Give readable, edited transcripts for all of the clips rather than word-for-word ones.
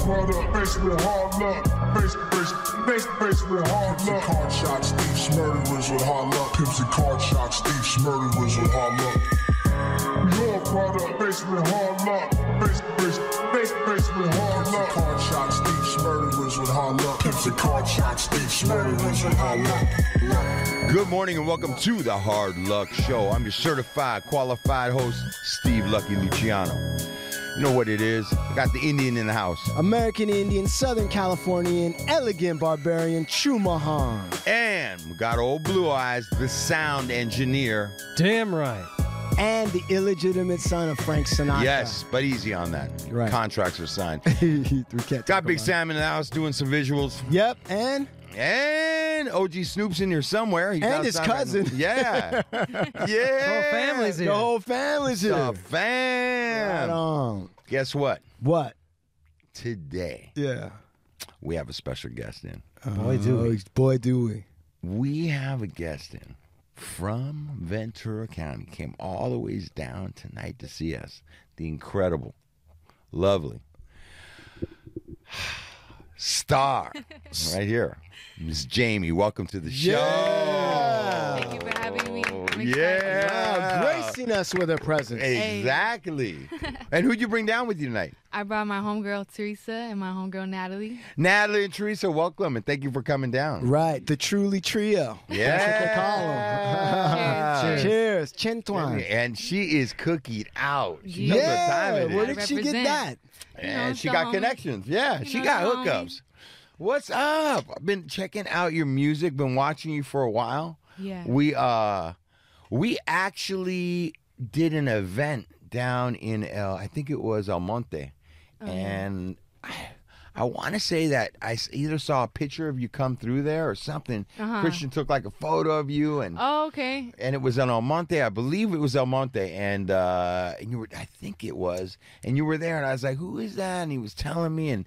product, face with hard luck. Face with hard luck. Card shots, thieves, murderers with hard luck. Pimps and card shots, thieves, murderers with hard luck. Your product, face with hard luck. Face with hard luck. Card shots, thieves, murderers with hard luck. Pimps and card shots, thieves, murderers with hard luck. Good morning and welcome to the Hard Luck Show. I'm your certified, qualified host, Steve Lucky Luciano. You know what it is? I got the Indian in the house. American Indian, Southern Californian, elegant barbarian, Chumahan. And we got old Blue Eyes, the sound engineer. Damn right. And the illegitimate son of Frank Sinatra. Yes, but easy on that. Right. Contracts are signed. We can't Got Big Sam in the house doing some visuals. Yep, and OG Snoop's in here somewhere. He's and his cousin. Right, yeah. Yeah. The whole family's here. The whole family's here. The fam. Right on. Guess what? What? Today. Yeah. We have a special guest in. Boy, do we. Boy, do we. We have a guest in from Ventura County. Came all the ways down tonight to see us. The incredible, lovely star right here. Miss Jamie, welcome to the show. Yeah. Thank you for having me. I'm excited. Yeah. Wow, gracing us with her presence. Exactly. And who'd you bring down with you tonight? I brought my homegirl Teresa and my homegirl Natalie. Natalie and Teresa, welcome, and thank you for coming down. Right, the Truly Trio. Yeah. That's what they call them. Cheers. Cheers. Chintuan. And she is cookied out. She knows what time it is. Where did she get Represent. that? And know, she the got homie. connections. Yeah, she know, got the hookups. What's up? I've been checking out your music, been watching you for a while. Yeah. We actually did an event down in I think it was El Monte. And I want to say that I either saw a picture of you come through there or something. Christian took like a photo of you and Oh, okay. and it was on El Monte. I believe it was El Monte, and you were, I think it was, and you were there, and I was like, "Who is that?" And he was telling me, and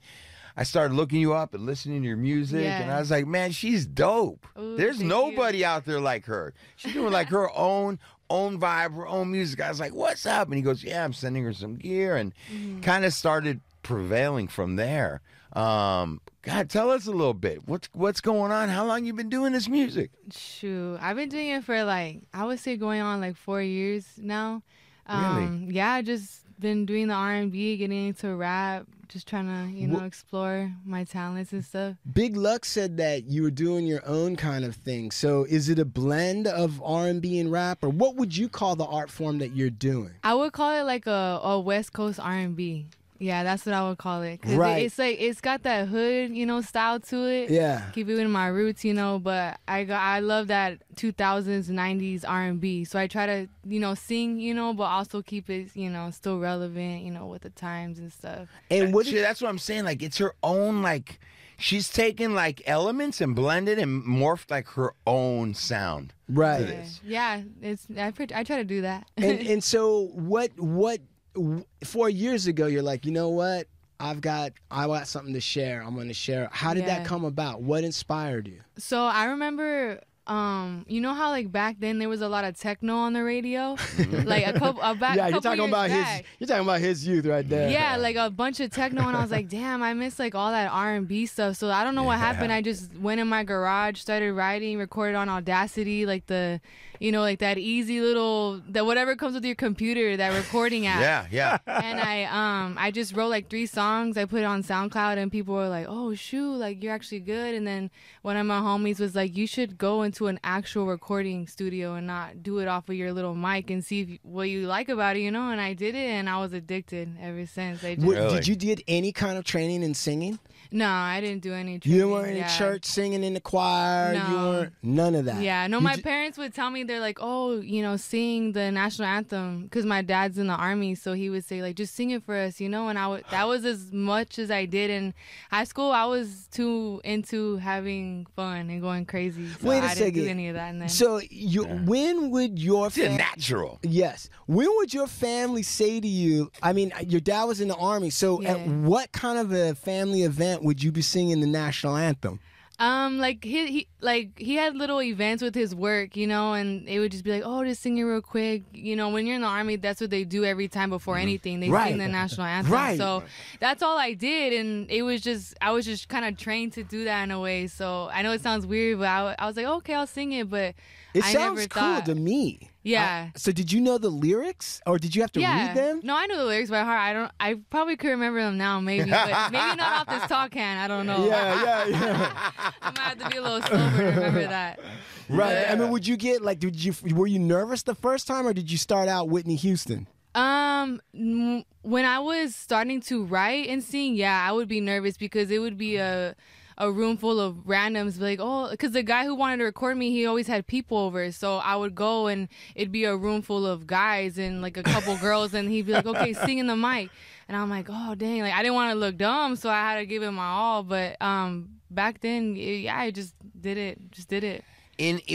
I started looking you up and listening to your music, Yeah. and I was like, "Man, she's dope. Ooh, There's thank nobody out there like her. She's doing like her own vibe, her own music." I was like, "What's up?" And he goes, "Yeah, I'm sending her some gear," and kind of started prevailing from there. God, tell us a little bit. What's going on? How long you been doing this music? Shoot. I've been doing it for like, I would say going on like 4 years now. Really? Yeah, I just been doing the R&B, getting into rap, just trying to, explore my talents and stuff. Big Luck said that you were doing your own kind of thing. So is it a blend of R&B and rap, or what would you call the art form that you're doing? I would call it like a West Coast R&B. Yeah, that's what I would call it. 'Cause Right. It's like, it's got that hood, style to it. Yeah. Keep it in my roots, but I love that 2000s, 90s R&B. So I try to, sing, but also keep it, still relevant, with the times and stuff. And what? See, that's what I'm saying. Like, it's her own, like, she's taken, like, elements and blended and morphed, like, her own sound. Right. To this. Yeah, I try to do that. And so what 4 years ago you're like, you know what? I got something to share. I'm going to share. How did that Yeah. come about? What inspired you? So I remember, you know how like back then there was a lot of techno on the radio, like a couple You're talking years about back. you're talking about his youth right there. Yeah, like a bunch of techno, and I was like, damn, I miss like all that R&B stuff. So I don't know what happened. I just went in my garage, started writing, recorded on Audacity, like like that easy little, that whatever comes with your computer, that recording app. Yeah. And I just wrote like 3 songs. I put it on SoundCloud, and people were like, oh shoot, like you're actually good. And then one of my homies was like, you should go into an actual recording studio and not do it off of your little mic and see what you like about it, And I did it, and I was addicted ever since. Really? Did you get any kind of training in singing? No, I didn't do any training. You weren't in church singing in the choir? No. You weren't? None of that? Yeah, no, my parents would tell me, they're like, oh, sing the national anthem, because my dad's in the Army, so he would say, like, just sing it for us, and that was as much as I did. In high school, I was too into having fun and going crazy, so Wait a I didn't do second. any of that. And then, So when would your It's natural. Yes. When would your family say to you, I mean, your dad was in the Army, so Yeah. at what kind of a family event would you be singing the national anthem? Like he had little events with his work, you know, and they would just be like, "Oh, just sing it real quick." You know, when you're in the Army, that's what they do every time before anything. They sing the national anthem. Right. So that's all I did, and I was just kind of trained to do that in a way. So I know it sounds weird, but I was like, okay, I'll sing it, but It I sounds never cool thought. to me. Yeah. So did you know the lyrics, or did you have to read them? No, I know the lyrics by heart. I probably could remember them now, maybe, but maybe not off this talk can. I don't know. Yeah. I might have to be a little sober to remember that. Right. Yeah. I mean, would you get like? Were you nervous the first time, or did you start out Whitney Houston? When I was starting to write and sing, yeah, I would be nervous because it would be a room full of randoms, like, oh, because the guy who wanted to record me, he always had people over, so I would go and it'd be a room full of guys and like a couple girls, and he'd be like, okay, sing in the mic, and I'm like, oh dang, like I didn't want to look dumb, so I had to give it my all, but back then, yeah, I just did it.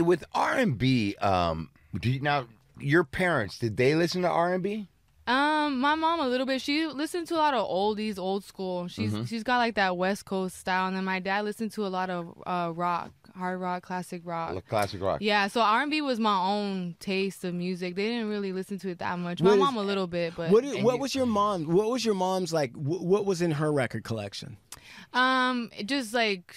With R&B, now your parents, did they listen to R&B? My mom a little bit. She listened to a lot of oldies, old school. She's got like that West Coast style, and then my dad listened to a lot of rock, hard rock, classic rock. Classic rock. Yeah, so R&B was my own taste of music. They didn't really listen to it that much. My mom a little bit, but What was your mom? What was your mom's like? What was in her record collection? just like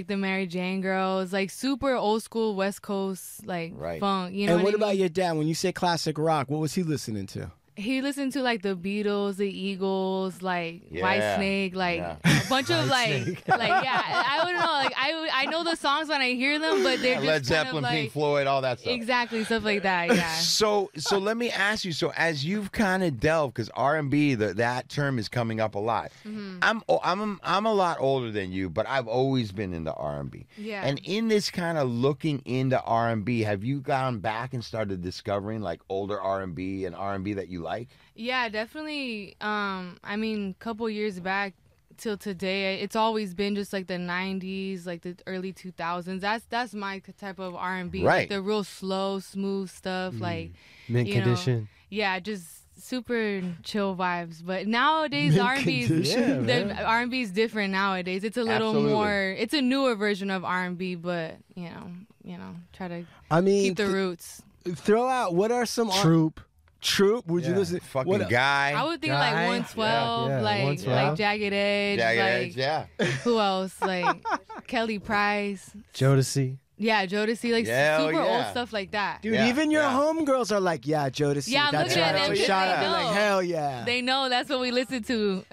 the Mary Jane girls, like super old school West Coast, like funk. You know. And what I about mean? your dad? When you say classic rock, what was he listening to? He listened to like the Beatles, the Eagles, like White Snake, like a bunch of I don't know, like I know the songs when I hear them, but they're just Led Zeppelin, kind of like, Pink Floyd, all that stuff. Exactly, stuff like that. Yeah. So let me ask you. So as you've kind of delved, because R&B, that term is coming up a lot. Mm-hmm. I'm a lot older than you, but I've always been into R&B. Yeah. And in this kind of looking into R&B, have you gone back and started discovering like older R&B and R&B that you like? Yeah, definitely. I mean, a couple years back till today, it's always been just like the 90s, like the early 2000s. That's my type of R&B. Right. Like the real slow, smooth stuff, like Mint you know, condition. yeah, just super chill vibes. But nowadays, R&B is different nowadays. It's a little more. It's a newer version of R&B, but you know, try to keep the roots. Throw out what are some Troop, would you listen? Fucking Guy. I would think like 112, like Jagged Edge, who else? Like Kelly Price, Jodeci. Yeah, Jodeci, like super old stuff like that. Dude, even your homegirls are like, yeah, Jodeci. Yeah, I'm looking at them. Shout out, like, hell yeah. They know that's what we listen to.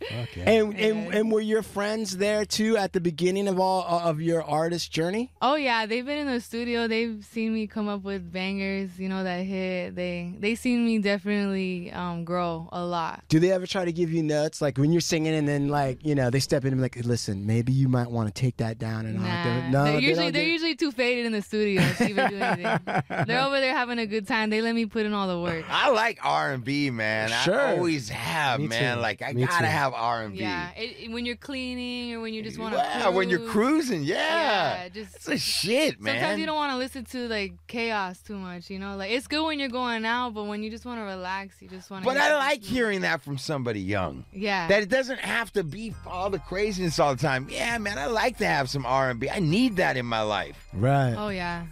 Okay. And were your friends there too at the beginning of all of your artist journey? Oh yeah, they've been in the studio. They've seen me come up with bangers, you know, that hit. They seen me definitely grow a lot. Do they ever try to give you notes, like when you're singing and then like, you know, they step in and be like, listen, maybe you might want to take that down and no, they're usually too faded in the studio to even do anything. They're over there having a good time. They let me put in all the work. I like R&B, man. Sure. I always have, Me man. too. Like I Me gotta too. have R&B. Yeah, when you're cleaning or when you just want to Yeah, when you're cruising, yeah. Just it's a shit, man. Sometimes you don't want to listen to like chaos too much, you know. Like it's good when you're going out, but when you just want to relax, you just want to. But I like hearing that from somebody young. Yeah. That it doesn't have to be all the craziness all the time. Yeah, man, I like to have some R&B. I need that in my life. Right. Oh yeah.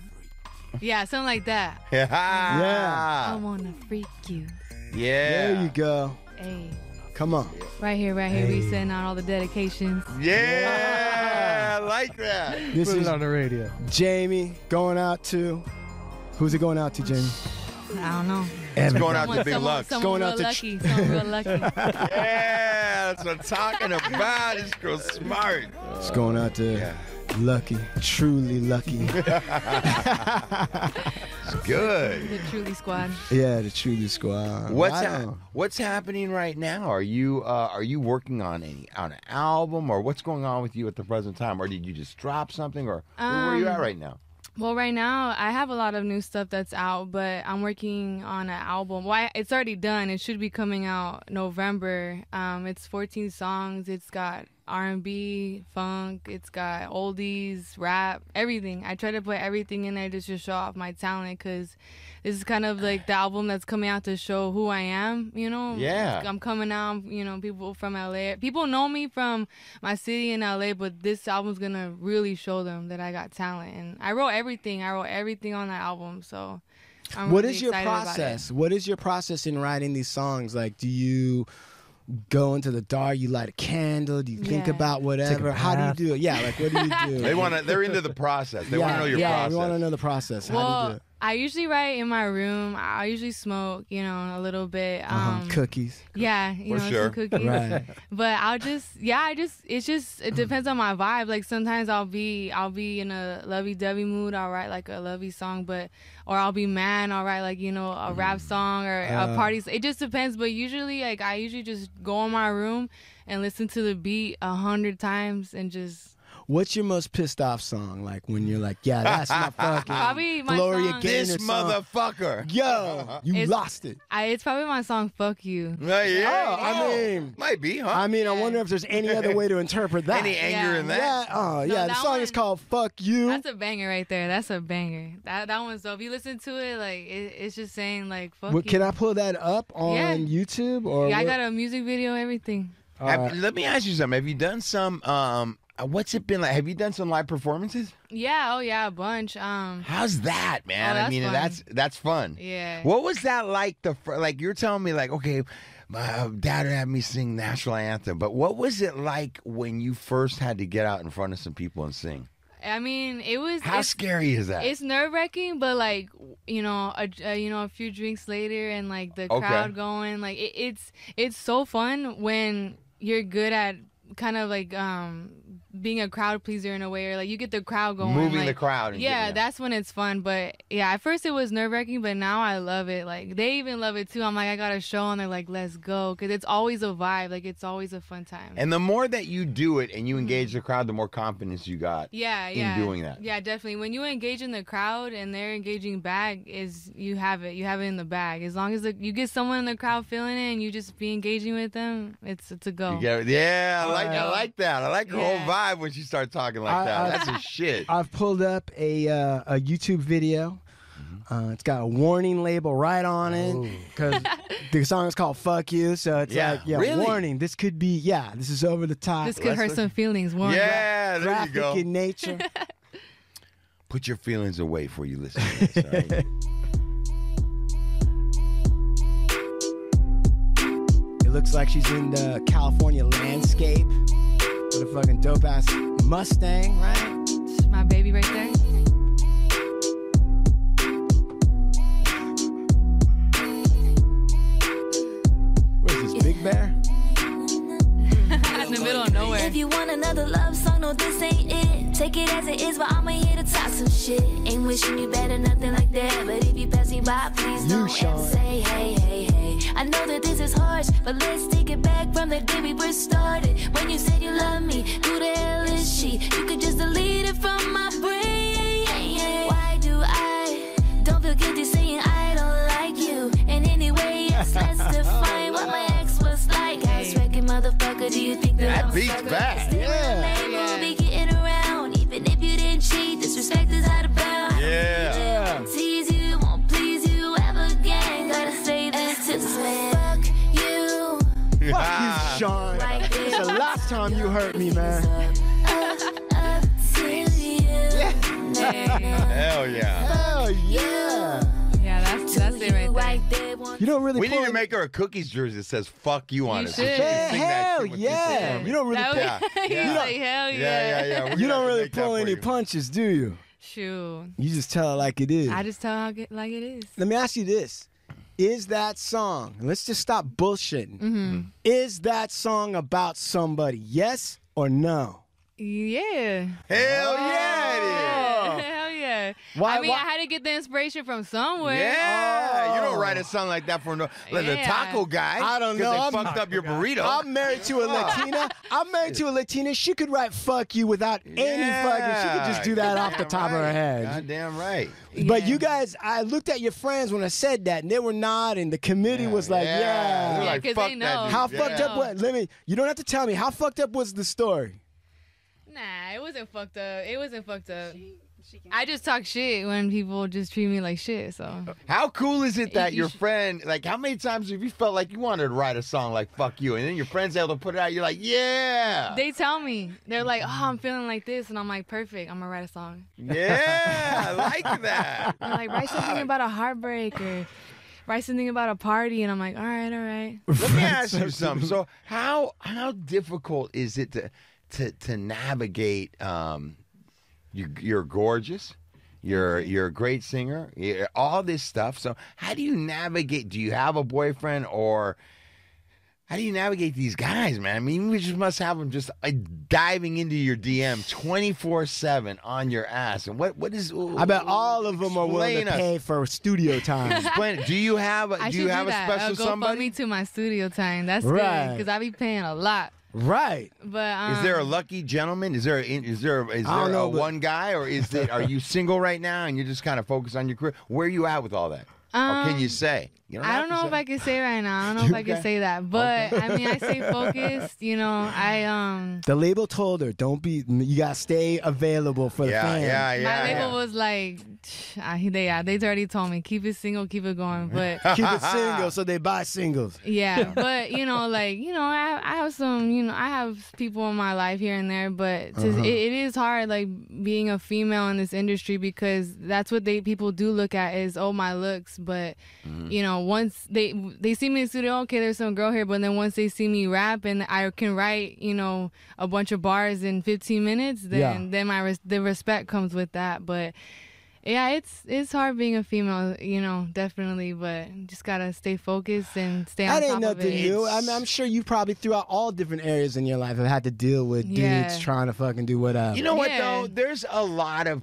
Yeah, something like that. Yeah. I wanna freak you. Yeah. There you go. Hey. Come on. Right here, Hey. we sending out all the dedications. Yeah, I like that. This Put is it on the radio. Jamie going out to. Who's it going out to, Jamie? I don't know. It's going out to Big Lux. Someone Going real out to lucky. Someone real lucky. Yeah, that's what I'm talking about. This girl's smart. It's going out to Lucky, truly lucky. It's good. The Truly Squad. Yeah, the Truly Squad. What's happening right now? Are you working on an album, or what's going on with you at the present time, or did you just drop something, or where are you at right now? Well, right now, I have a lot of new stuff that's out, but I'm working on an album. Well, it's already done. It should be coming out November. It's 14 songs. It's got R&B, funk. It's got oldies, rap, everything. I try to put everything in there just to show off my talent, because this is kind of like the album that's coming out to show who I am, you know? Yeah. I'm coming out, you know, people from LA. People know me from my city in LA, but this album's going to really show them that I got talent. And I wrote everything. I wrote everything on that album, so I'm What really is your excited about it. process? What is your process in writing these songs? Like, do you go into the dark, you light a candle, do you think Yeah. about whatever? How do you do it? Yeah, like what do you do? They're into the process. They want to know your yeah, process. we want to know the process. How do you do it? I usually write in my room. I usually smoke, you know, a little bit. Cookies. Yeah, you For know, sure. some cookies. Right. But it depends on my vibe. Like sometimes I'll be in a lovey-dovey mood. I'll write like a lovey song, or I'll be mad. I'll write like, you know, a rap song or a party. It just depends. But usually, like I usually just go in my room and listen to the beat 100 times and just. What's your most pissed off song? Like when you're like, yeah, that's my fucking Probably my Gloria song. Gaynor This song. motherfucker. Yo, you lost it. It's probably my song "Fuck You." Oh, I mean, might be, huh? I wonder if there's any other way to interpret that. Any anger in that? Yeah, the that song is one- called "Fuck You." That's a banger right there. That's a banger. That one's dope. If you listen to it, like it's just saying like "fuck you." Can I pull that up on Yeah. YouTube? Or Yeah, I what? got a music video, everything. Let me ask you something. Have you done some? What's it been like? Have you done some live performances? Yeah, a bunch. How's that, man? that's I mean, fun. that's fun. Yeah. What was that like? Like you're telling me, like, okay, my dad had me sing national anthem, but what was it like when you first had to get out in front of some people and sing? I mean, How scary is that? It's nerve-wracking, but like a few drinks later and like the crowd going, like it's so fun when you're good at kind of like being a crowd pleaser in a way, or like you get the crowd going, Moving like, the crowd. And yeah, getting that's when it's fun. But yeah, at first it was nerve-wracking, but now I love it. Like they even love it too. I'm like, I got a show, and they're like, let's go, because it's always a vibe. Like it's always a fun time. And the more that you do it and you engage the crowd, the more confidence you got. in doing that. Yeah, definitely. When you engage in the crowd and they're engaging back, you have it in the bag. As long as you get someone in the crowd feeling it and you just be engaging with them, it's a go. I like that. I like her whole Yeah. vibe when she starts talking like that. That's a shit. I've pulled up a YouTube video. It's got a warning label right on it because the song is called "Fuck You," so it's Really? warning. This could be this is over the top. This could hurt some feelings. One. Yeah, there you graphic go. in nature. Put your feelings away before you listen to this. All right? It looks like she's in the California landscape with a fucking dope ass Mustang, right? It's my baby right there. Where's this, Big Bear? In the middle of nowhere. If you want another love song, no, this ain't it. Take it as it is, but I'ma here to talk some shit. Ain't wishing you better, nothing like that. But if you pass me by, please don't ever say hey, hey, hey. I know that this is harsh, but let's take it back from the day we were started. When you said you love me, who the hell is she? You could just delete it from my brain. Why do I don't feel guilty saying I don't like you? And anyway, yes, let's define what my ex was like. House wrecking motherfucker, do you think that I'm beats sucker? back. Still Yeah. be getting around, even if you didn't cheat. Disrespect is out of bounds. Yeah. Tease you, won't please you ever again. Gotta say this to this man. Fuck you. Fuck you, Sean. Like It's the last time you hurt me, man. Up to you. Hell yeah. Hell yeah. Yeah, that's it right there. You don't really We pull need to make her a cookies jersey that says "fuck you" on You it. should. she can sing that Hell shit when she yeah. sings. You don't really That pull, was- Yeah. He's like, hell yeah. Yeah. We're you gonna don't really make that pull for any you. punches, do you? Shoot. You just tell it like it is. I just tell how like it is. Let me ask you this. Is that song, let's just stop bullshitting. Is that song about somebody? Yes or no? Yeah. Hell yeah, it is. Hell yeah. but I mean, I had to get the inspiration from somewhere. Yeah, you don't write a song like that for no like the taco guy. I don't know. They fucked up your burrito. I'm married to a Latina. I'm married to a Latina. She could write "fuck you" without any fucking. She could just do that off the top of her head. Goddamn right. But you guys, I looked at your friends when I said that, and they were nodding. The committee was like, They're Yeah, like, 'cause fuck they that know. dude. How fucked up was? You don't have to tell me. How fucked up was the story? Nah, it wasn't fucked up. It wasn't fucked up. I just talk shit when people just treat me like shit. So How cool is it that You your friend, like, how many times have you felt like you wanted to write a song like "fuck you," and then your friend's able to put it out? You're like, yeah, they tell me, they're like, "Oh, I'm feeling like this," and I'm like, "Perfect, I'm gonna write a song." yeah, I like that. They're like, "Write something about a heartbreak or write something about a party," and I'm like, "All right." Let me ask you something. So, how difficult is it to navigate? You're gorgeous. You're a great singer. All this stuff. So how do you navigate? Do you have a boyfriend, or how do you navigate these guys, man? I mean, we just must have them just diving into your DM 24/7 on your ass. And what is? I bet all of them are willing to pay for studio time. Explain it. Do you have a special Go somebody? fund me to my studio time. That's Right. good because I be paying a lot. Right. But Is there a lucky gentleman? Is there one guy, or are you single right now and you're just kind of focused on your career? Where are you at with all that? Or can you say? You I don't know if I can say right now. I don't know if I can say that, but I mean, I stay focused. You know, The label told her, "Don't be. You gotta stay available for the fans." My label was like, they already told me keep it single, keep it going, but Keep it single, so they buy singles. yeah, but I have some, I have people in my life here and there, but it is hard, like being a female in this industry, because that's what people do look at is, oh, my looks, but once they see me in the studio, okay, there's some girl here, but then once they see me rap and I can write, a bunch of bars in 15 minutes, then the respect comes with that. But yeah, it's hard being a female, definitely, but just gotta stay focused and stay on top of it. That ain't nothing new. I'm sure you probably throughout all different areas in your life have had to deal with dudes trying to fucking do whatever. You know what though? There's a lot of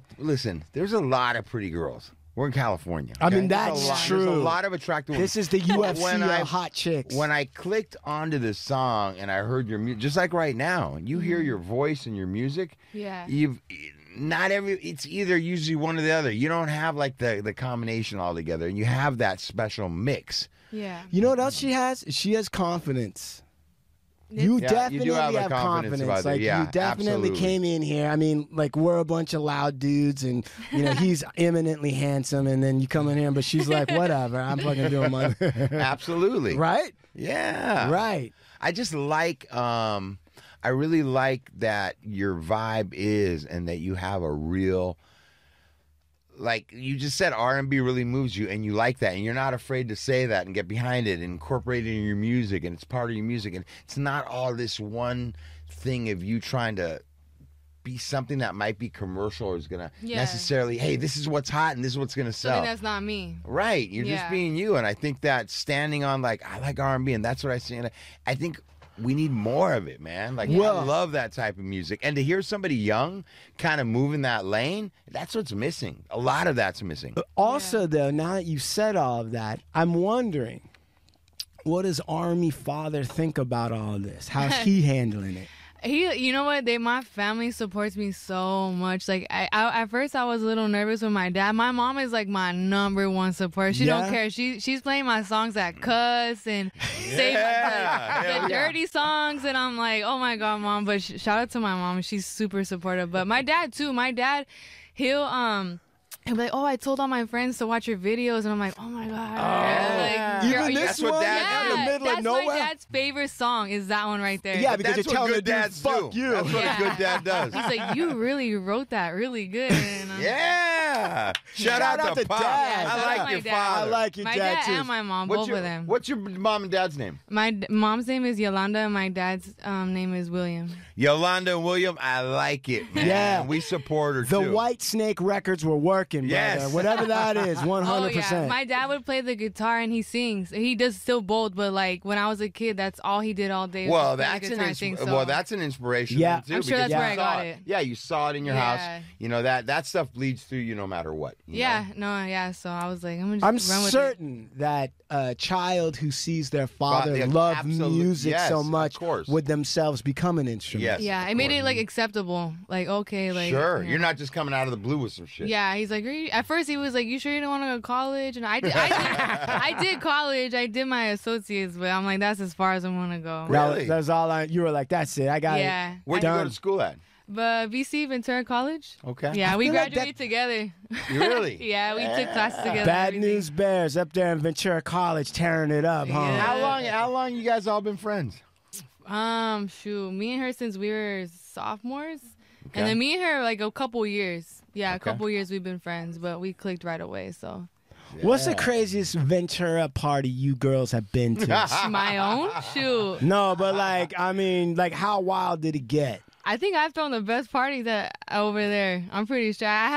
pretty girls. We're in California. I mean, that's true. There's a lot of attractive women. This is the UFC of hot chicks. When I clicked onto this song and I heard your music, just like right now, you hear your voice and your music. Yeah. It's either usually one or the other. You don't have like the combination all together, and you have that special mix. Yeah. You know what else she has? She has confidence. You definitely do have have confidence. about Like, that. you definitely came in here. I mean, like, we're a bunch of loud dudes, and he's eminently handsome, and then you come in here, but she's like, whatever, I'm fucking doing my. Absolutely. Right? Yeah. Right. I just like. I really like that your vibe is, and that you have a real. Like you just said, R&B really moves you, and you like that, and you're not afraid to say that and get behind it and incorporate it in your music, and it's part of your music, and it's not all this one thing of you trying to be something that might be commercial or is gonna necessarily, hey, this is what's hot and this is what's gonna sell. Something that's not me. Right, you're just being you, and I think that standing on like I like R&B, and that's what I see, and I think we need more of it, man. Like, I love that type of music. And to hear somebody young kind of move in that lane, that's what's missing. A lot of that's missing. Also, though, now that you said all of that, I'm wondering, what does Army Father think about all of this? How's he handling it? You know what? My family supports me so much. Like, at first I was a little nervous with my dad. My mom is like my number one supporter. She don't care. She's playing my songs at cuss and say the dirty songs, and I'm like, oh my god, mom. But shout out to my mom. She's super supportive. But my dad too. My dad, he'll be like, oh, I told all my friends to watch your videos, and I'm like, oh my god. Even this one? In the middle of nowhere? That's my dad's favorite song is that one right there. Yeah, because that's you're telling what good dads do. Fuck you. That's what a good dad does. He's like, you really wrote that really good. And yeah. Shout out to Pop. Dad. I like your dad. father. I like your my dad, dad too. and my mom, both of them. What's your mom and dad's name? My mom's name is Yolanda, and my dad's name is William. Yolanda and William, I like it, man. Yeah. We support her, The too. White Snake records were working, brother. Yes. Whatever that is, 100%. Oh, yeah. My dad would play the guitar, and he sings. He does still both, but like when I was a kid, that's all he did all day. Well, was play that's the guitar and sing, that's an inspiration. Yeah. too, I'm sure because that's where you I got saw it. Yeah, you saw it in your house. You know that stuff bleeds through. matter what. You Yeah, know? no, yeah. So I was like, I'm gonna I'm just run with it. certain that a child who sees their father Yeah, love absolute- music yes, so of much course. would themselves become an instrument. Yes. Yeah, of it made course. it like acceptable. Like, okay, like Sure, yeah. you're not just coming out of the blue with some shit. Yeah, he's like, at first he was like, you sure you don't want to go to college? And I did college. I did my associates, but I'm like, that's as far as I want to go. Really? That's all you were like, that's it. I got Yeah. it. Where'd you go Done. to school at? But VC Ventura College. Okay. Yeah, we feel like graduated together. You really? Yeah, we took classes together. Bad everything. News Bears up there in Ventura College tearing it up, huh? Yeah. How long you guys all been friends? Shoot, me and her since we were sophomores, Okay. and then me and her like a couple years. Yeah, a Okay. couple years we've been friends, but we clicked right away. So What's the craziest Ventura party you girls have been to? my own shoot. No, but like, I mean, like, how wild did it get? I think I've thrown the best parties over there. I'm pretty sure. I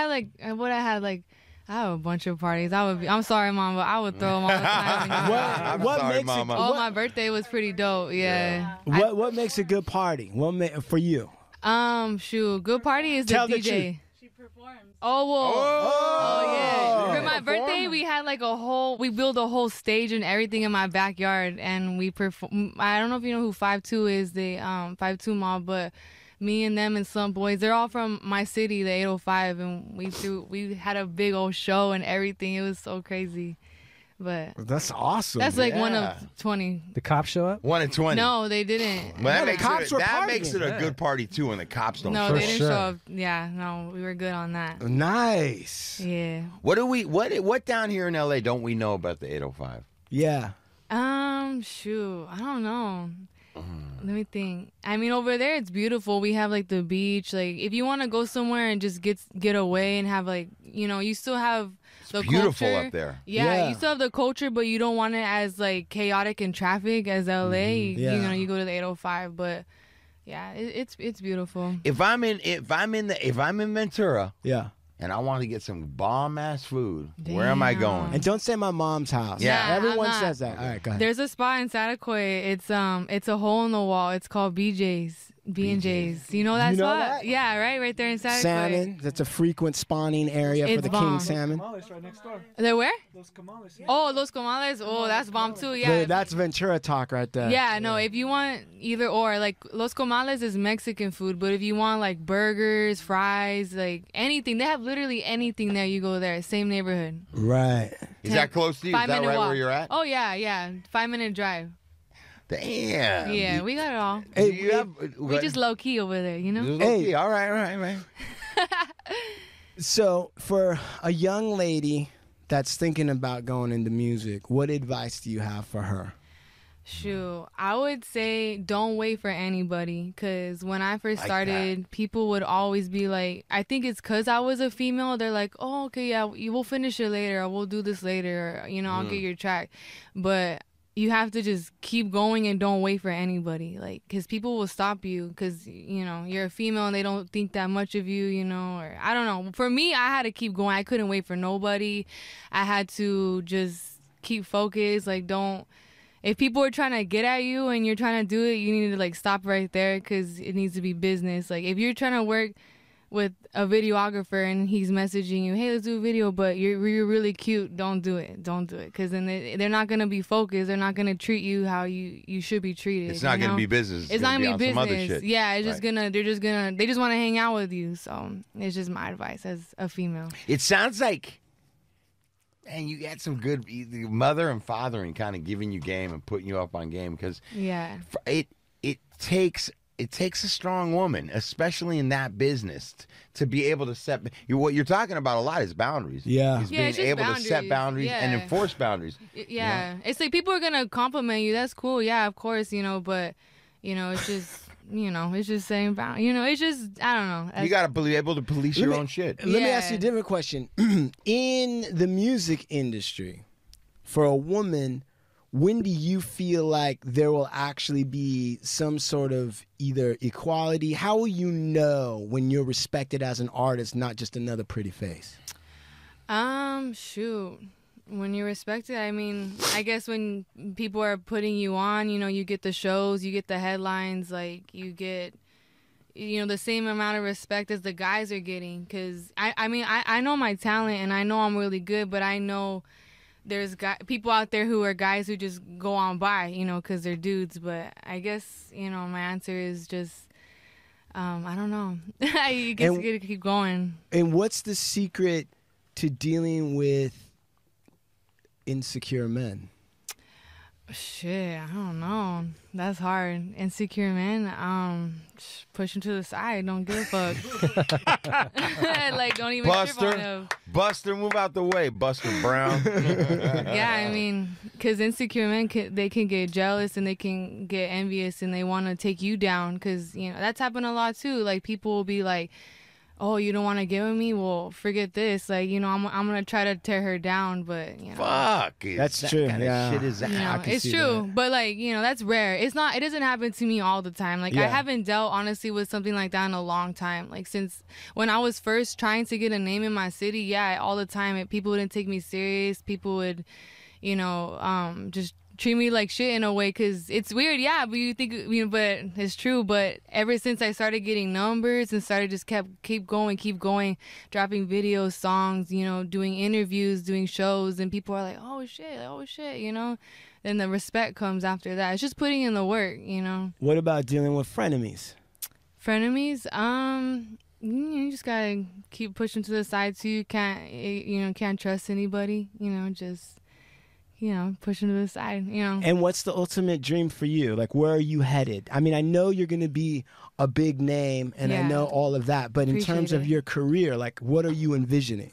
have a bunch of parties. I'm sorry, Mom, but I would throw them all the time. I'm What sorry, makes it- Mama. Oh, my birthday was pretty dope. Yeah. What makes a good party? For you? Shoot, good party is the Tell the DJ. truth. Oh, whoa. Oh, yeah. For my Perform. birthday, we had like we built a whole stage and everything in my backyard, and we perform. I don't know if you know who 5'2" is, the 5'2" mob, but me and them and some boys, they're all from my city, the 805, and we had a big old show and everything. It was so crazy. But That's awesome. that's like one Yeah. of 20. The cops show up? 1 in 20. No, they didn't. Well, that the makes cops it, were that makes it partying. a good party too when the cops don't No, show they up. didn't sure. show up. Yeah, no, we were good on that. nice. Yeah. What down here in LA don't we know about the 805? Yeah. Shoot, I don't know. Let me think. I mean, over there it's beautiful. We have like the beach. Like, if you want to go somewhere and just get away and have like, you still have the beautiful culture. up there. Yeah, Yeah. you still have the culture, but you don't want it as like chaotic and traffic as LA. Yeah. You go to the 805, but yeah, it's beautiful. If I'm in Ventura Yeah. and I want to get some bomb ass food, where am I Damn. going? And don't say my mom's house. Yeah. Nah, Everyone I'm not. says that. All right, go ahead. There's a spot in Satakoy. It's a hole in the wall. It's called BJ's. B&J's. You know that You know spot? that? Yeah, right there in Satakoy. Salmon. That's a frequent spawning area for It's the bomb. king salmon. Tamales right next door. They're where? Los Camales. Oh, Los Comales. Oh, that's bomb too. Yeah. That's Ventura talk right there. Yeah, no, if you want either or, like Los Comales is Mexican food, but if you want like burgers, fries, like anything, they have literally anything there. You go there, same neighborhood. Right. Is that close to you? Is that 5-minute right walk. where you're at? Oh yeah, 5-minute drive. Damn. Yeah, we got it all. Hey, You have, We just low key over there, you know. just Hey. low-key. All right. So, for a young lady that's thinking about going into music, what advice do you have for her? Shoot, I would say don't wait for anybody, because when I first Like started, people would always be like, I think it's because I was a female, they're like, oh, okay, yeah, we'll finish it later, or we'll do this later, or, I'll get your track. But you have to just keep going and don't wait for anybody, like, because people will stop you because, you're a female and they don't think that much of you, or I don't know. For me, I had to keep going. I couldn't wait for nobody. I had to just keep focused, like, don't. If people are trying to get at you and you're trying to do it, you need to like stop right there, because it needs to be business. Like, if you're trying to work with a videographer and he's messaging you, hey, let's do a video, but you're really cute, don't do it, because then they're not going to be focused. They're not going to treat you how you should be treated. It's not going to be business. It's not going to be on some other business. shit. Yeah, it's just Right. they just want to hang out with you. So it's just my advice as a female. It sounds like, man, you got some good mother and fathering kind of giving you game and putting you up on game, because Yeah. it takes a strong woman, especially in that business, to be able to set. What you're talking about a lot is boundaries. Yeah. is Yeah, being it's just able to set boundaries. boundaries and Yeah. enforce boundaries. Yeah. It's like people are going to compliment you. That's cool. Yeah, of course, but, it's just, it's just saying about, it's just, I don't know. You got to be able to police your own shit. Let me Yeah. ask you a different question. In the music industry, for a woman, when do you feel like there will actually be some sort of either equality? How will you know when you're respected as an artist, not just another pretty face? Shoot. When you're respected, I mean, I guess when people are putting you on, you get the shows, you get the headlines, like you get the same amount of respect as the guys are getting. Because I mean, I know my talent and I know I'm really good, but I know there's people out there who are guys who just go on by, because they're dudes. But I guess, my answer is just, I don't know. I guess you gotta keep going. And what's the secret to dealing with insecure men? Shit, I don't know. That's hard. Insecure men, push him to the side. Don't give a fuck. Like, don't even trip on him. Buster, move out the way, Buster Brown. Yeah, I mean, because insecure men, they can get jealous and they can get envious and they want to take you down. Because, that's happened a lot, too. Like, people will be like, oh, you don't want to get with me? Well, forget this. Like, I'm going to try to tear her down, but, Fuck. That's true. Kind of shit is that? It's true. That. But, like, that's rare. It doesn't happen to me all the time. Like, I haven't dealt, honestly, with something like that in a long time. Like, since when I was first trying to get a name in my city, all the time, people wouldn't take me serious. People would, just treat me like shit in a way, because it's weird, but you think, but it's true. But ever since I started getting numbers and started just keep going, dropping videos, songs, doing interviews, doing shows, and people are like, oh shit, then the respect comes after that. It's just putting in the work, What about dealing with frenemies? Frenemies, you just gotta keep pushing to the side too. You can't trust anybody, just pushing to the side, And what's the ultimate dream for you? Like, where are you headed? I mean, I know you're going to be a big name, and I know all of that, but in terms of your career, like, what are you envisioning?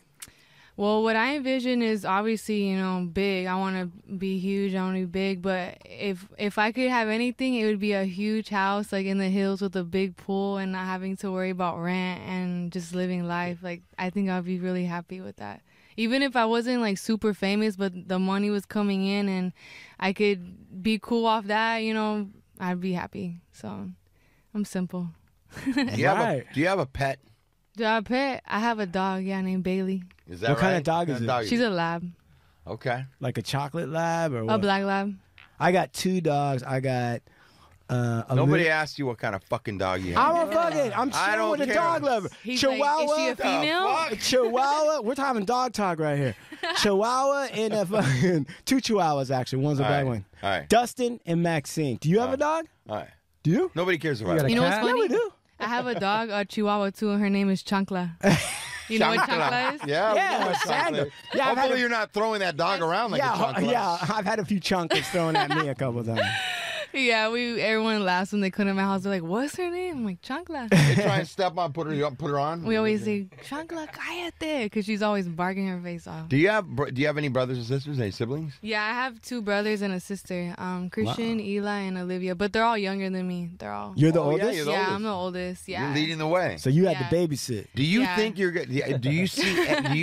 Well, what I envision is obviously, big. I want to be huge. I want to be big. But if I could have anything, it would be a huge house, like in the hills with a big pool and not having to worry about rent and just living life. Like, I think I'd be really happy with that. Even if I wasn't like super famous, but the money was coming in and I could be cool off that, I'd be happy. So I'm simple. Do you have a pet? Do I have a pet? I have a dog, named Bailey. Is that what kind of dog is it? She's a lab. Okay. Like a chocolate lab or what? A black lab. I got 2 dogs. I got nobody asked you what kind of fucking dog you have. I'm chilling with a dog lover. Chihuahua. Like, is she a female? Chihuahua. We're having dog talk right here. Chihuahua and a fucking 2 Chihuahuas, actually. One's a black one. All right. Dustin and Maxine. Do you have a dog? All right. Do you? Nobody cares about it. You know what's funny? Yeah, we do. I have a dog, a Chihuahua too, and her name is Chancla. You know what Chancla is? Yeah, Sandra. Hopefully you're not throwing that dog around like a chancla. Yeah, I've had a few chunkers thrown at me a couple times. Yeah, everyone laughs when they come to my house. They're like, "What's her name?" I'm like, "Chancla." They try and step on, put her on. We always say, "Chancla, cállate," because she's always barking her face off. Do you have any brothers or sisters? Any siblings? Yeah, I have 2 brothers and a sister, Christian, Eli, and Olivia. But they're all younger than me. They're all. You're the oldest? Yeah, you're the oldest. I'm the oldest. Yeah. You're leading the way. So you had to babysit. Do you think you're good? Do you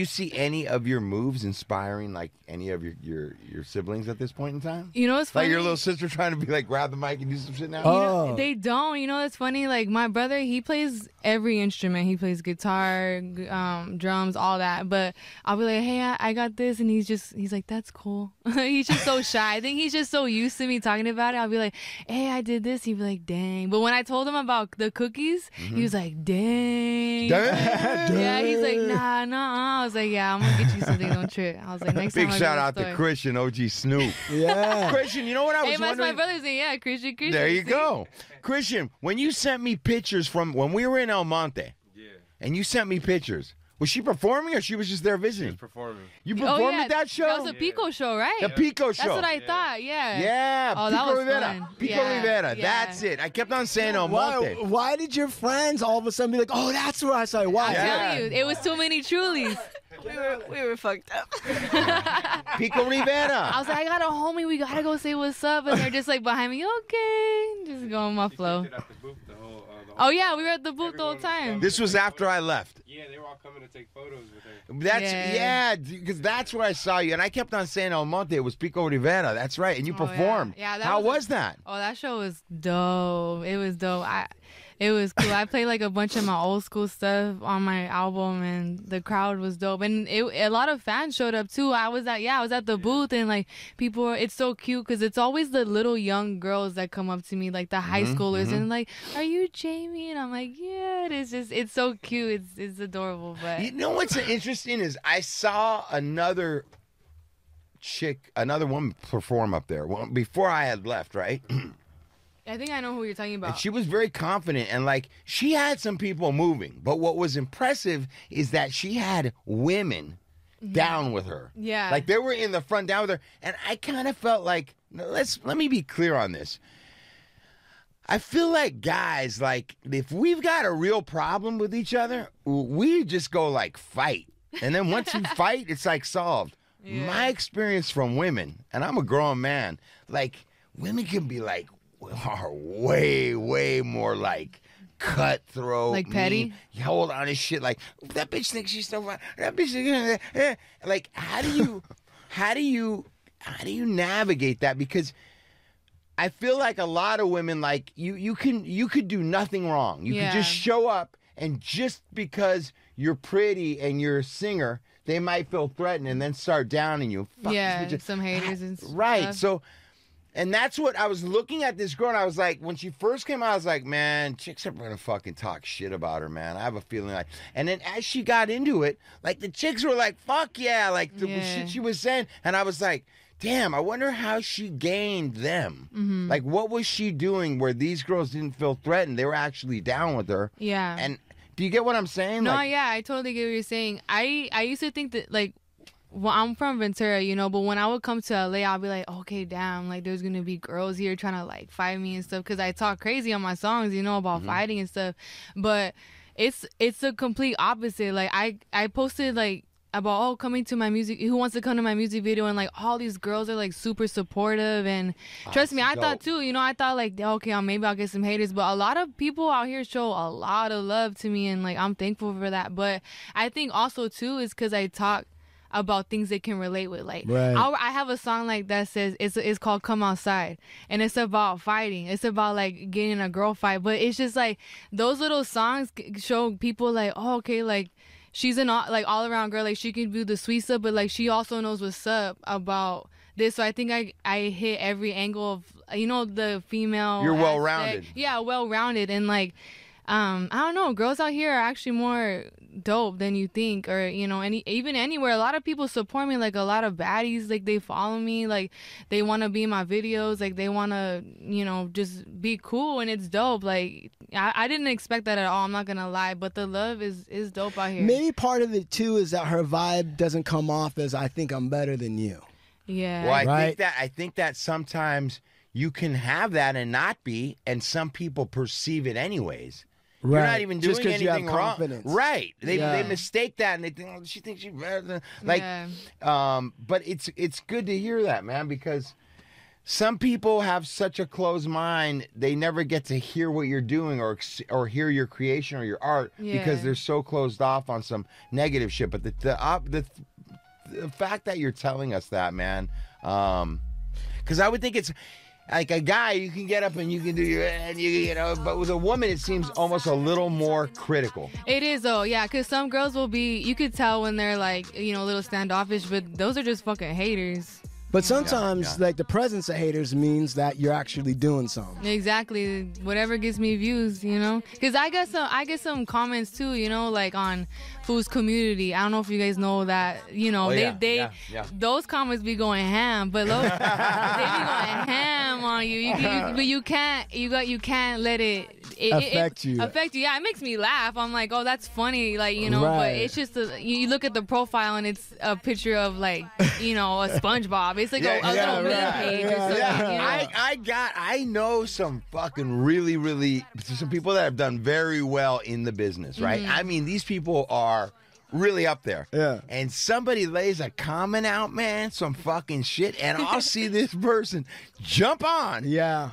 see any of your moves inspiring like any of your siblings at this point in time? You know what's funny? Like your little sister trying to be like grab the mic and do some shit now? Oh. They don't. You know what's funny? Like my brother, he plays every instrument. He plays guitar, drums, all that. But I'll be like, hey, I got this. And he's like, that's cool. He's just so shy. I think he's just so used to me talking about it. I'll be like, hey, I did this. He'd be like, dang. But when I told him about the cookies, he was like, dang. Yeah, he's like, nah. I was like, yeah, I'm going to get you something. Don't trip. I was like, next time Big shout out to Christian, OG Snoop. Yeah. Christian, you know what I was wondering? That's my brother's name. Yeah, Christian. There you go. Christian, when you sent me pictures from when we were in El Monte, and you sent me pictures, was she performing or she was just there visiting? She was performing. You performed at that show? That was a Pico show, right? The Pico show. That's what I thought, yeah. Yeah, oh, Pico that was Rivera. fun. Pico Rivera, that's it. I kept on saying El Monte. Why did your friends all of a sudden be like, oh, that's where I saw you? Why? I'm telling you, it was too many Trulies. We were fucked up. Pico Rivera. I was like, I got a homie. We gotta go say what's up, and they're just like behind me. Okay, just go on my flow. Oh yeah, we were at the booth the whole time. This was after I left. Yeah, they were all coming to take photos with her. That's because that's where I saw you, and I kept on saying El Monte. It was Pico Rivera. That's right, and you performed. Yeah, How was that? Oh, that show was dope. It was dope. It was cool. I played like a bunch of my old school stuff on my album, and the crowd was dope. And a lot of fans showed up too. I was at the booth, and like people, it's so cute because it's always the little young girls that come up to me, like the high schoolers, and like, "Are you Jamie?" And I'm like, "Yeah." It's so cute. It's adorable. But you know what's interesting is I saw another woman perform up there before I had left, right? I think I know who you're talking about. And she was very confident, and like she had some people moving. But what was impressive is that she had women down with her. Yeah. Like they were in the front down with her. And I kind of felt like, let me be clear on this. I feel like guys, like if we've got a real problem with each other, we just go like fight. And then once you fight, it's like solved. Yeah. My experience from women, and I'm a grown man, like women can be like, are way, way more like cutthroat, like petty. Hold on to shit. Like that bitch thinks she's so fine. That bitch, like how do you navigate that? Because I feel like a lot of women, like you could do nothing wrong. You could just show up, and just because you're pretty and you're a singer, they might feel threatened and then start downing you. Some haters and stuff. Right. So. And that's what I was looking at this girl, and I was like, when she first came out, I was like, man, chicks are gonna fucking talk shit about her, man. I have a feeling like. And then as she got into it, like the chicks were like, fuck yeah, like the shit she was saying, and I was like, damn, I wonder how she gained them. Mm-hmm. Like, what was she doing where these girls didn't feel threatened? They were actually down with her. Yeah. And do you get what I'm saying? No, like, yeah, I totally get what you're saying. I used to think that like. Well, I'm from Ventura, you know, but when I would come to LA, I'll be like, okay, damn, like there's gonna be girls here trying to like fight me and stuff, because I talk crazy on my songs, you know, about fighting and stuff. But it's a complete opposite. Like I posted like about coming to my music, who wants to come to my music video, and like all these girls are like super supportive, and trust me, I thought too, you know, I thought like, okay, maybe I'll get some haters, but a lot of people out here show a lot of love to me, and like I'm thankful for that. But I think also too is because I talk about things they can relate with. Like I have a song like that says it's called Come Outside, and it's about fighting. It's about like getting in a girl fight, but it's just like those little songs show people like, oh, okay, like she's an all around girl, like she can do the sweet stuff, but like she also knows what's up about this. So I think I hit every angle of, you know, the female. You're well rounded. Yeah, well rounded. And like I don't know, girls out here are actually more dope than you think, or you know, even anywhere. A lot of people support me, like a lot of baddies, like they follow me, like they want to be in my videos, like they want to, you know, just be cool, and it's dope. Like I didn't expect that at all, I'm not gonna lie, but the love is dope out here. Maybe part of it too is that her vibe doesn't come off as I think I'm better than you. Yeah. Well, I think that sometimes you can have that and not be, and some people perceive it anyways. Right. You're not even doing just anything you have confidence. Wrong. Right. They mistake that, and they think, oh, she thinks she's better than, like, but it's good to hear that, man, because some people have such a closed mind, they never get to hear what you're doing or hear your creation or your art because they're so closed off on some negative shit. But the fact that you're telling us that, man, because I would think it's like a guy, you can get up and you can do you know, but with a woman, it seems almost a little more critical. It is though, yeah, because some girls will be, you could tell when they're like, you know, a little standoffish, but those are just fucking haters. But sometimes, like, the presence of haters means that you're actually doing something. Exactly. Whatever gives me views, you know? Because I get some comments, too, you know, like on Food's Community. I don't know if you guys know that, you know, those comments be going ham, but they be going ham on you. But you can't let it affect you. Yeah, it makes me laugh. I'm like, oh, that's funny, like, you know, but it's just, you look at the profile and it's a picture of, like, you know, a SpongeBob. It's like a little meme page or something. You know? I know some fucking really some people that have done very well in the business, right? I mean, these people are really up there. Yeah. And somebody lays a comment out, man, some fucking shit, and I'll see this person jump on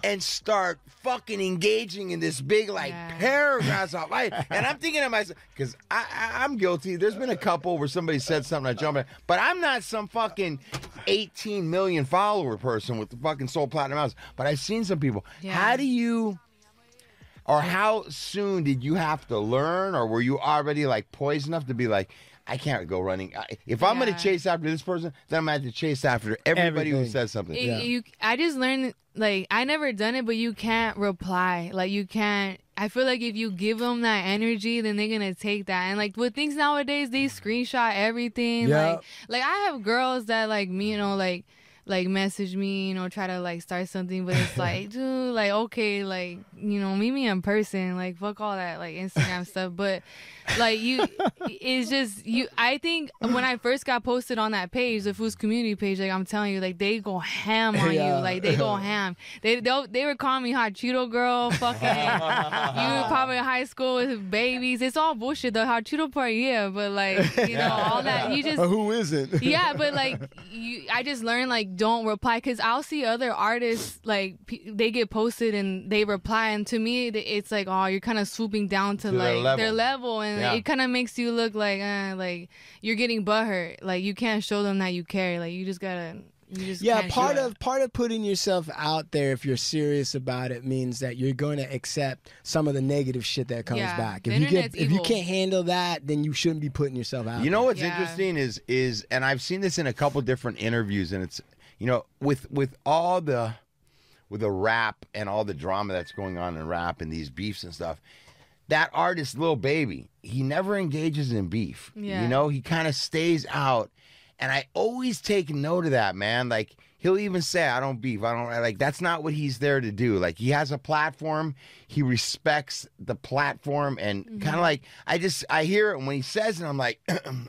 and start fucking engaging in this big, like, paragraphs of life. And I'm thinking to myself, because I'm guilty. There's been a couple where somebody said something, I jump in, but I'm not some fucking 18 million follower person with the fucking Soul Platinum House. But I've seen some people. Yeah. or how soon did you have to learn, or were you already like poised enough to be like, I can't go running. If I'm going to chase after this person, then I'm going to have to chase after everybody who says something. I just learned, like, I never done it, but you can't reply. Like, you can't. I feel like if you give them that energy, then they're going to take that. And, like, with things nowadays, they screenshot everything. Yep. Like, I have girls that, like, me, you know, like message me, you know, try to like start something, but it's like, dude, like, okay, like, you know, meet me in person, like, fuck all that like Instagram stuff. But like, it's just I think when I first got posted on that page, the Foods community page, like, I'm telling you, like, they go ham on you, like, they go ham. They were calling me hot Cheeto girl, fucking you were probably in high school with babies. It's all bullshit. The hot Cheeto part, yeah, but like, you know, all that, you just who isn't? Yeah, but like, I just learned, like, don't reply, because I'll see other artists, like, they get posted and they reply, and to me it's like, oh, you're kind of swooping down to like their level, and it kind of makes you look like you're getting butthurt. Like, you can't show them that you care. Like, you just gotta. Part of putting yourself out there, if you're serious about it, means that you're going to accept some of the negative shit that comes back. If you can't handle that, then you shouldn't be putting yourself out. You know what's interesting is, and I've seen this in a couple different interviews, and it's, you know, with all the rap and all the drama that's going on in rap and these beefs and stuff, that artist Lil Baby, he never engages in beef. You know, he kind of stays out. And I always take note of that, man. Like, he'll even say, I don't beef. I don't, like, that's not what he's there to do. Like, he has a platform. He respects the platform. And kind of like, I hear it when he says it, I'm like,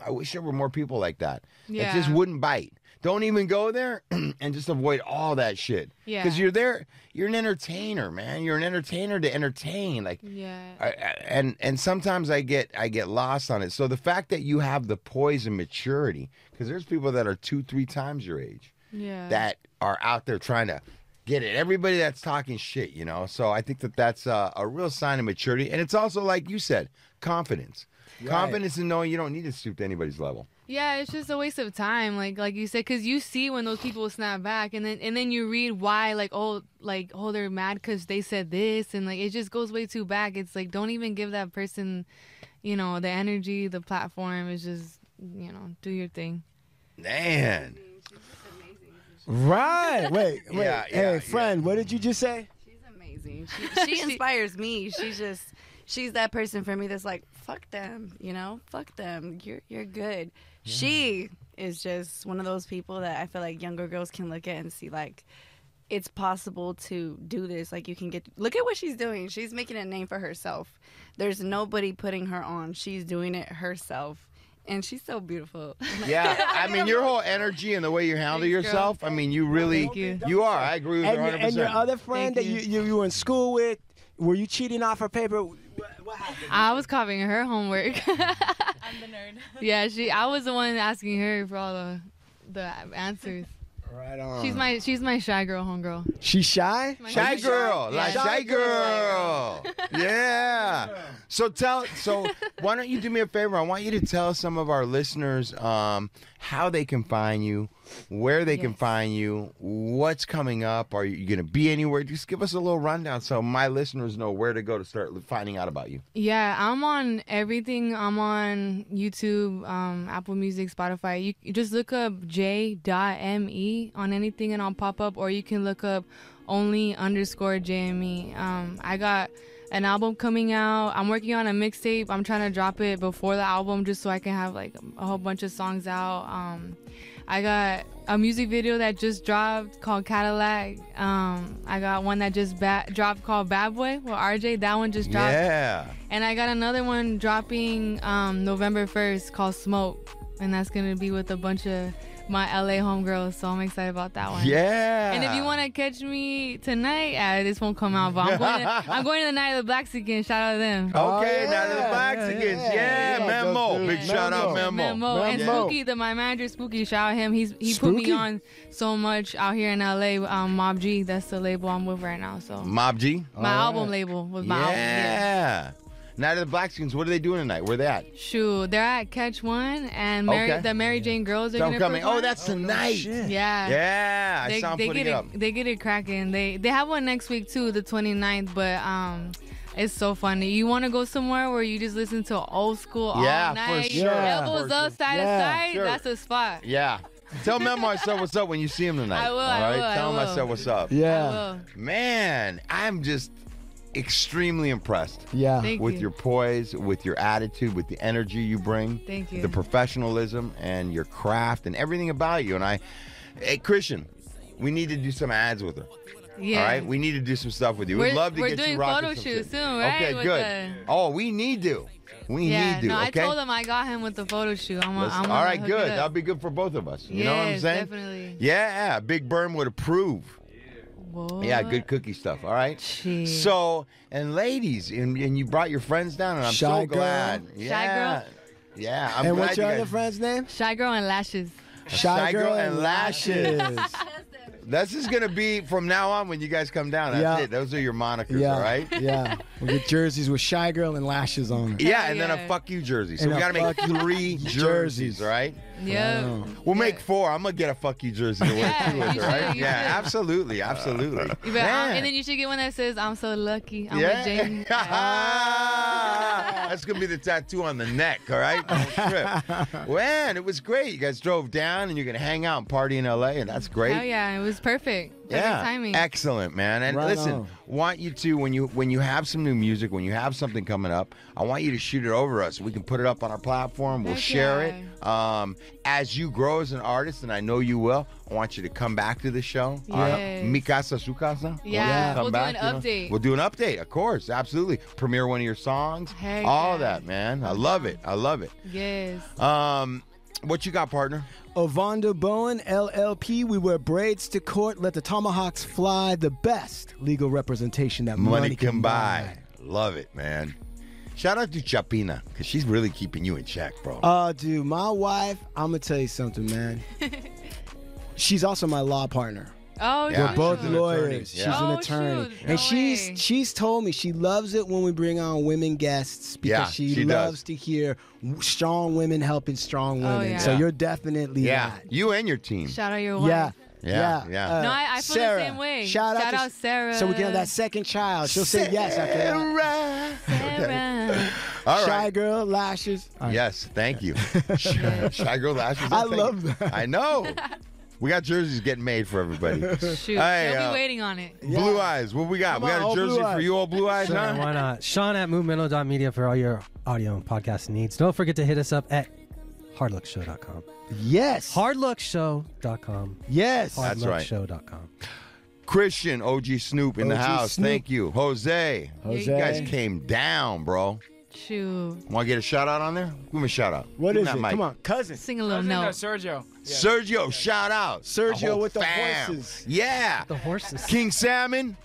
I wish there were more people like that. It just wouldn't bite. Don't even go there and just avoid all that shit. Yeah. Because you're there, you're an entertainer, man. You're an entertainer to entertain. Like, and sometimes I get lost on it. So the fact that you have the poise and maturity, because there's people that are 2-3 times your age that are out there trying to get it. Everybody that's talking shit, you know. So I think that's a real sign of maturity. And it's also, like you said, confidence. Right. Confidence in knowing you don't need to stoop to anybody's level. Yeah, it's just a waste of time, like you said, because you see when those people snap back, and then you read why, oh, they're mad because they said this, and like, it just goes way too back. It's like, don't even give that person, you know, the energy, the platform. It's just, you know, do your thing. Man. Right. Wait. Hey, friend, what did you just say? She's amazing. She inspires me. She's that person for me that's like, fuck them, you know, fuck them. You're good. She is just one of those people that I feel like younger girls can look at and see, like, it's possible to do this. Like, you can look at what she's doing. She's making a name for herself. There's nobody putting her on. She's doing it herself. And she's so beautiful. Yeah, I mean, your whole energy and the way you handle yourself, I mean, you really, you are. I agree with her 100%. And your other friend that you were in school with, were you cheating off her paper? What happened? I was copying her homework. I'm the nerd. Yeah, I was the one asking her for all the answers. Right on. She's my shy girl, homegirl. She's shy? Shy girl. Shy girl. Yeah. So why don't you do me a favor? I want you to tell some of our listeners how they can find you, where they can find you, what's coming up. Are you going to be anywhere? Just give us a little rundown so my listeners know where to go to start finding out about you. Yeah, I'm on everything. I'm on YouTube, Apple Music, Spotify. You just look up J.ME on anything and I'll pop up, or you can look up only_JME. I got an album coming out. I'm working on a mixtape. I'm trying to drop it before the album just so I can have like a whole bunch of songs out. I got a music video that just dropped called Cadillac. I got one that just dropped called Bad Boy with RJ. That one just dropped. Yeah. And I got another one dropping November 1st called Smoke. And that's going to be with a bunch of my LA homegirls, so I'm excited about that one. Yeah. And if you want to catch me tonight, this won't come out, but I'm going to the Night of the Blaxicans. Shout out to them. Okay, Night of the Blaxicans. Yeah, Memo. Big shout out, Memo. And Spooky, my manager, Spooky, shout out him. He put me on so much out here in LA. Mob G, that's the label I'm with right now. So Mob G? My album label with my album. Yeah. Night of the Blaxicans, what are they doing tonight? Where they at? Shoot, they're at Catch One, and the Mary Jane Girls are going to perform. Oh, that's tonight. Yeah. Yeah, I saw them putting it up. They get it cracking. They have one next week, too, the 29th, but It's so funny. You want to go somewhere where you just listen to old school all night? For sure. Elbows up, side to side. Sure. That's a spot. Yeah. Tell Memo I said what's up when you see him tonight. I will, All I right? will, Tell him I I will. said what's up. Yeah. I will. Man, I'm just extremely impressed Yeah. Thank with you. your poise, with your attitude, with the energy you bring. Thank you. The professionalism and your craft and everything about you. And hey, Christian, we need to do some ads with her. Yeah. All right? We need to do some stuff with you. We'd love to we're get doing you rocking photo some shoots shit. soon, right? Okay, With good. the- Oh, we need to. We Yeah, need to, no, okay? I told him I got him with the photo shoot. I'm Listen, gonna all right, hook good. it up. That'll be good for both of us. You know what I'm Yes, saying? definitely. Yeah, Big Berm would approve. What? Yeah, good cookie stuff. All right. Shit. So, and ladies, and you brought your friends down, and I'm Shy so girl. glad. Shy Yeah. girl? Yeah. I'm And glad what's you your guys- other friend's name? Shy Girl and Lashes. Shy Girl and Lashes. Lashes. This is gonna be from now on when you guys come down. That's Yeah. it. Those are your monikers, Yeah. all right? Yeah. We'll get jerseys with Shy Girl and Lashes on them. Yeah, and then yeah. a fuck you jersey. So And we a gotta make fuck you 3 jerseys, all right? Yeah. We'll make 4. I'm gonna get a fuck you jersey to wear Yeah, too with you her, right? should, you Yeah, should. absolutely. Man. And then you should get one that says, I'm so lucky. I'm with Yeah. Jamie. That's going to be the tattoo on the neck, all right? Don't trip. Man, it was great. You guys drove down and you're going to hang out and party in LA, and that's great. Hell yeah, it was perfect. Perfect Yeah, timing. excellent, man. And Right listen, on. want you to when you have some new music, when you have something coming up, I want you to shoot it over us. We can put it up on our platform. We'll Heck share yeah. it. As you grow as an artist, and I know you will, I want you to come back to the show. Yes. Mi casa, su casa. Yeah, Come we'll back, do an update. We'll do an update, of course, absolutely. Premiere one of your songs. Heck all yeah. that, man. I love it. I love it. Yes. What you got, partner? Ovanda Bowen, LLP. We wear braids to court. Let the tomahawks fly. The best legal representation that money can buy. Love it, man. Shout out to Chapina, because she's really keeping you in check, bro. Dude, my wife, I'm going to tell you something, man. She's also my law partner. Oh, Yeah. We're both she's an attorney. lawyers. Yeah. She's an Oh, attorney. shoot. And No she's way. she's told me she loves it when we bring on women guests because Yeah, she she loves does. to hear strong women helping strong women. yeah. So Yeah. you're definitely Yeah, that. you and your team. shout out your wife. Yeah. Yeah, yeah. No, I feel the Sarah. same way. Shout Shout to- out Sarah. So we can have that second child. She'll say yes after that. Sarah. All right. Shy girl, lashes. All right. Yes, thank you. Shy Girl Lashes. I thank love you. that. I know. We got jerseys getting made for everybody. Shoot. Hey, They'll be waiting on it. Blue Eyes, what we got? Come We got on, a all jersey Blue for Eyes. you, all Blue Eyes, Sure, huh? why not? Sean at movemental.media for all your audio and podcast needs. Don't forget to hit us up at hardluckshow.com. Yes. Hardluckshow.com. Yes. That's right. Hardluckshow.com. Christian, OG Snoop in the OG house. Snoop. Thank you. Jose. Jose. You guys came down, bro. Shoot. Want to get a shout out on there? Give me a shout out. What Give is me it? that mic. Come on, cousin. Sing a little No, note. Sergio. Yeah. Sergio, shout out. Sergio The whole with the fam. horses. Yeah. The horses. King Salmon,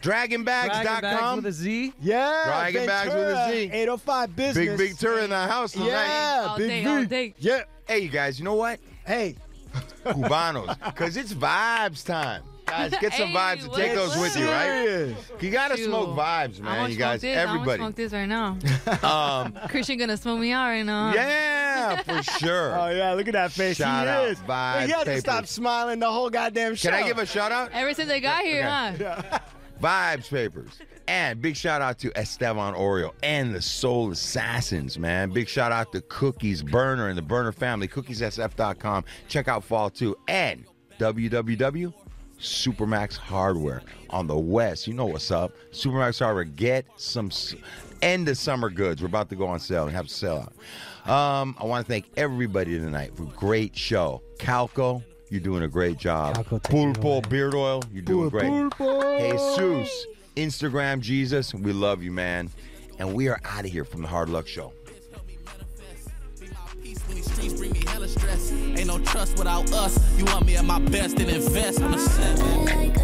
Dragon Bags dragonbags.com. with a Z. Yeah. Dragon bags with a Ventura, Z. 805 business. Big tour in the house tonight. Yeah, All Big day, V. all day. Yeah. Hey, you guys, you know what? Hey, Cubanos, because it's vibes time. Guys, get some Hey, vibes and take what's those with you, right? serious. You gotta Shoot. smoke vibes, I man. want You to smoke guys, this. I want to everybody. smoke this right now. Christian gonna smoke me out right now. Yeah, for sure. Oh yeah, look at that face. Shout he out, is. Vibe He hasn't Papers. stopped smiling the whole goddamn show. Can I give a shout out? Ever since I got here, Okay. huh? Vibes Papers. And big shout out to Esteban Oreo and the Soul Assassins, man. Big shout out to Cookies Burner and the Burner family. CookiesSF.com. Check out Fall 2. And Supermax Hardware on the West. You know what's up. Supermax Hardware. Get some end of summer goods. We're about to go on sale and have to sell out. I want to thank everybody tonight for a great show. Calco, you're doing a great job. Calco, take it away. Pulpo Beard Oil, you're doing great. Jesus, Instagram Jesus, we love you, man. And we are out of here from the Hard Luck Show. These streets bring me hella stress. Ain't no trust without us. You want me at my best and invest on the set. Like a